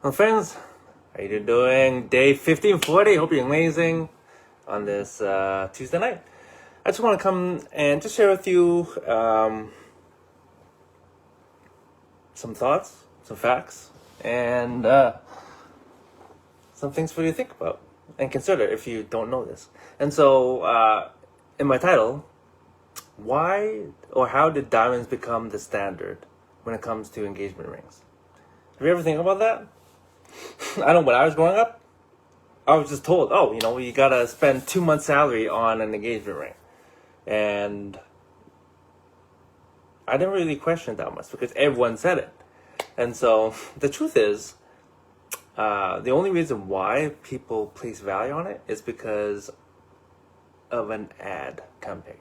Well, friends, how you doing? Day 1540. Hope you're amazing on this Tuesday night. I just want to come and just share with you some thoughts, some facts, and some things for you to think about and consider if you don't know this. And so, in my title, why or how did diamonds become the standard when it comes to engagement rings? Have you ever think about that? I know when I was growing up, I was just told, oh, you gotta spend 2 months' salary on an engagement ring. And I didn't really question it that much because everyone said it. And so the truth is, the only reason why people place value on it is because of an ad campaign.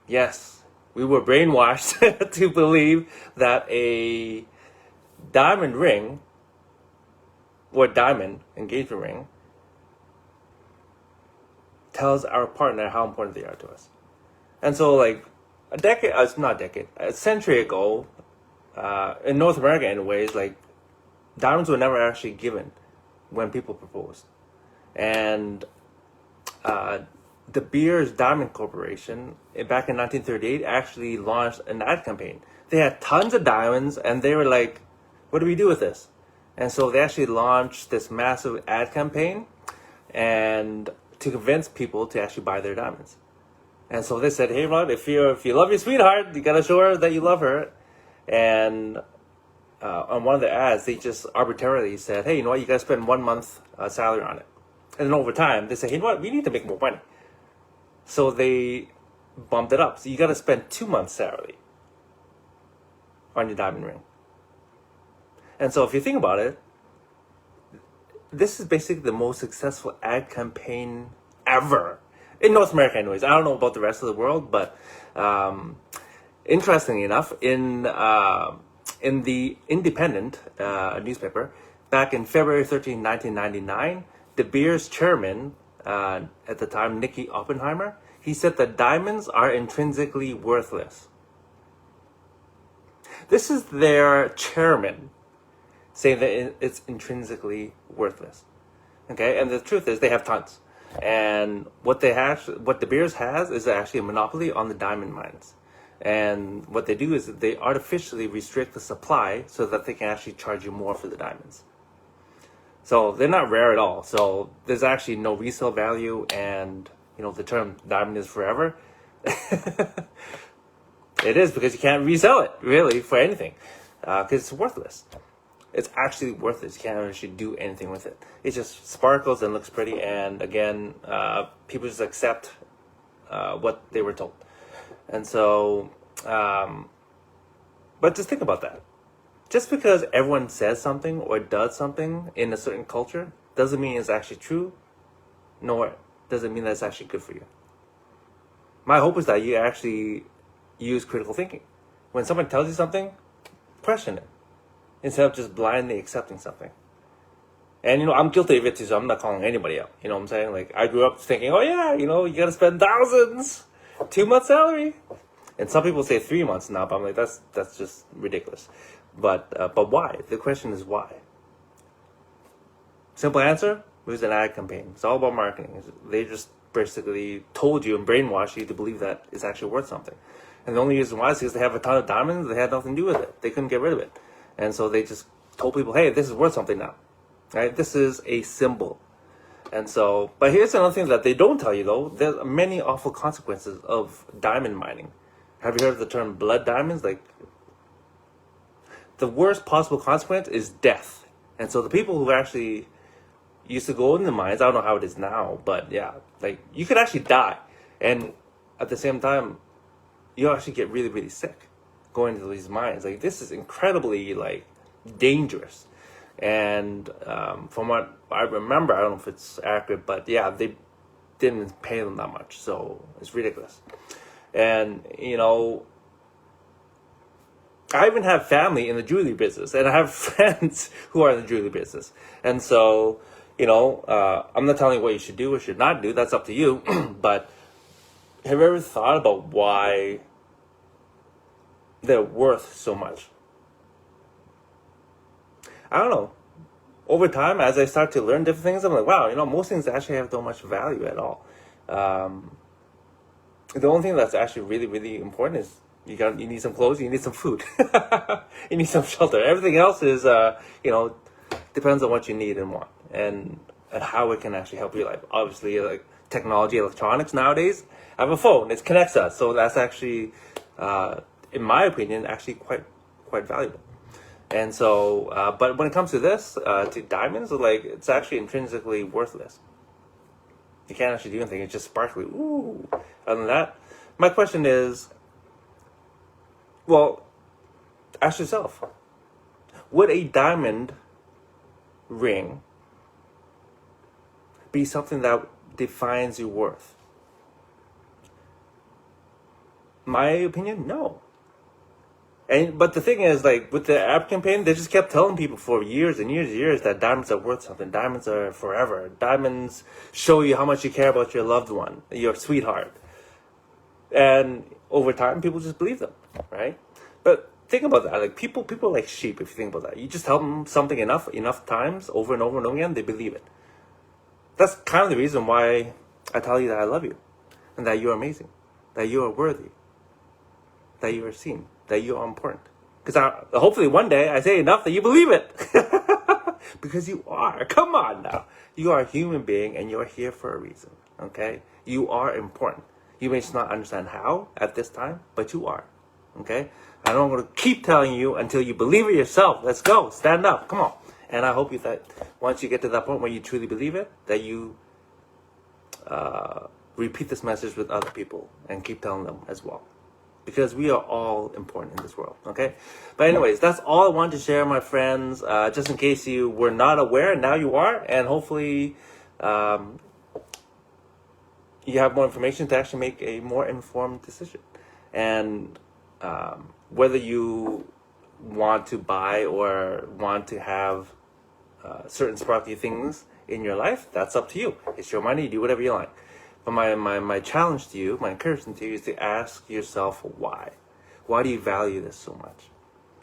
Yes, we were brainwashed to believe that a diamond ring or diamond engagement ring tells our partner how important they are to us. And so like a century ago, in North America anyways, like diamonds were never actually given when people proposed. And De Beers Diamond Corporation, back in 1938, actually launched an ad campaign. They had tons of diamonds and they were like, what do we do with this? And so they actually launched this massive ad campaign and to convince people to actually buy their diamonds. And so they said, hey Rod, if you love your sweetheart, you gotta show her that you love her. And on one of the ads, they just arbitrarily said, hey, you know what, you gotta spend 1 month salary on it. And then over time, they say, hey, you know what, we need to make more money. So they bumped it up. So you gotta spend 2 months salary on your diamond ring. And so if you think about it, this is basically the most successful ad campaign ever. In North America anyways. I don't know about the rest of the world, but interestingly enough, in the Independent newspaper, back in February 13, 1999, De Beers chairman, at the time, Nicky Oppenheimer, he said that diamonds are intrinsically worthless. This is their chairman saying that it's intrinsically worthless. Okay, and the truth is they have tons. And what De Beers has is actually a monopoly on the diamond mines. And what they do is that they artificially restrict the supply so that they can actually charge you more for the diamonds. So they're not rare at all. So there's actually no resale value, and the term diamond is forever. It is, because you can't resell it really for anything, because it's worthless. It's actually worthless. You can't actually do anything with it. It just sparkles and looks pretty, and again, people just accept what they were told. And so, but just think about that. Just because everyone says something or does something in a certain culture doesn't mean it's actually true, nor does it mean that it's actually good for you. My hope is that you actually use critical thinking. When someone tells you something, question it, instead of just blindly accepting something. And I'm guilty of it too, so I'm not calling anybody out. You know what I'm saying? Like, I grew up thinking, oh yeah, you gotta spend thousands, 2 months salary. And some people say 3 months now, but I'm like, that's just ridiculous. But why? The question is why. Simple answer, it was an ad campaign. It's all about marketing. They just basically told you and brainwashed you to believe that it's actually worth something. And the only reason why is because they have a ton of diamonds, they had nothing to do with it. They couldn't get rid of it. And so they just told people, hey, this is worth something now. Right? This is a symbol. And so, but here's another thing that they don't tell you though. There's many awful consequences of diamond mining. Have you heard of the term blood diamonds? Like, the worst possible consequence is death. And so the people who actually used to go in the mines, I don't know how it is now, but yeah, like, you could actually die. And at the same time, you actually get really, really sick going into these mines. Like, this is incredibly, like, dangerous. And from what I remember, I don't know if it's accurate, but yeah, they didn't pay them that much. So it's ridiculous. And, I even have family in the jewelry business, and I have friends who are in the jewelry business. And so, I'm not telling you what you should do or should not do. That's up to you. But have you ever thought about why they're worth so much? I don't know. over time, as I start to learn different things, I'm like, wow, most things actually have not much value at all. The only thing that's actually really, really important is you need some clothes, you need some food, you need some shelter. Everything else is, depends on what you need and want, and how it can actually help your life. Obviously, like technology, electronics nowadays, I have a phone, it connects us, so that's actually, in my opinion, actually quite valuable. And so, but when it comes to this, to diamonds, like it's actually intrinsically worthless. You can't actually do anything. It's just sparkly. Ooh. Other than that, my question is, well, ask yourself, would a diamond ring be something that defines your worth? My opinion, no. But the thing is, like with the app campaign, they just kept telling people for years and years and years that diamonds are worth something. Diamonds are forever. Diamonds show you how much you care about your loved one, your sweetheart. And over time, people just believe them, right? But think about that. Like people are like sheep. If you think about that, you just tell them something enough times, over and over and over again, they believe it. That's kind of the reason why I tell you that I love you, and that you are amazing, that you are worthy, that you are seen, that you are important. Because hopefully one day I say enough that you believe it. Because you are. Come on now. You are a human being and you're here for a reason. Okay? You are important. You may just not understand how at this time, but you are. Okay? I don't want to keep telling you until you believe it yourself. Let's go. Stand up. Come on. And I hope that once you get to that point where you truly believe it, that you repeat this message with other people and keep telling them as well. Because we are all important in this world, okay? But anyways, that's all I wanted to share, my friends. Just in case you were not aware, now you are. And hopefully you have more information to actually make a more informed decision. And whether you want to buy or want to have certain sparkly things in your life, that's up to you. It's your money, do whatever you like. But my challenge to you, my encouragement to you is to ask yourself why. Why do you value this so much?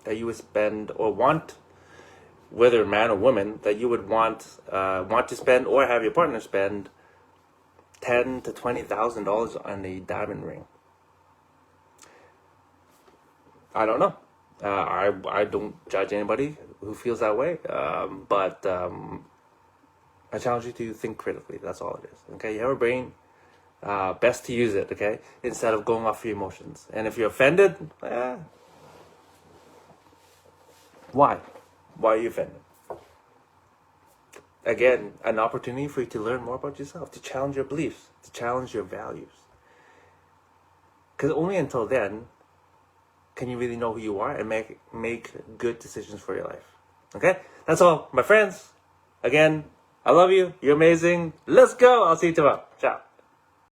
That you would spend or want, whether man or woman, that you would want to spend or have your partner spend $10,000 to $20,000 on a diamond ring. I don't know. I don't judge anybody who feels that way. But I challenge you to think critically. That's all it is. Okay, you have a brain. Best to use it, okay, instead of going off your emotions. And if you're offended, why? Why are you offended? Again, an opportunity for you to learn more about yourself, to challenge your beliefs, to challenge your values. Because only until then can you really know who you are and make good decisions for your life. Okay? That's all, my friends. Again, I love you. You're amazing. Let's go. I'll see you tomorrow. Ciao.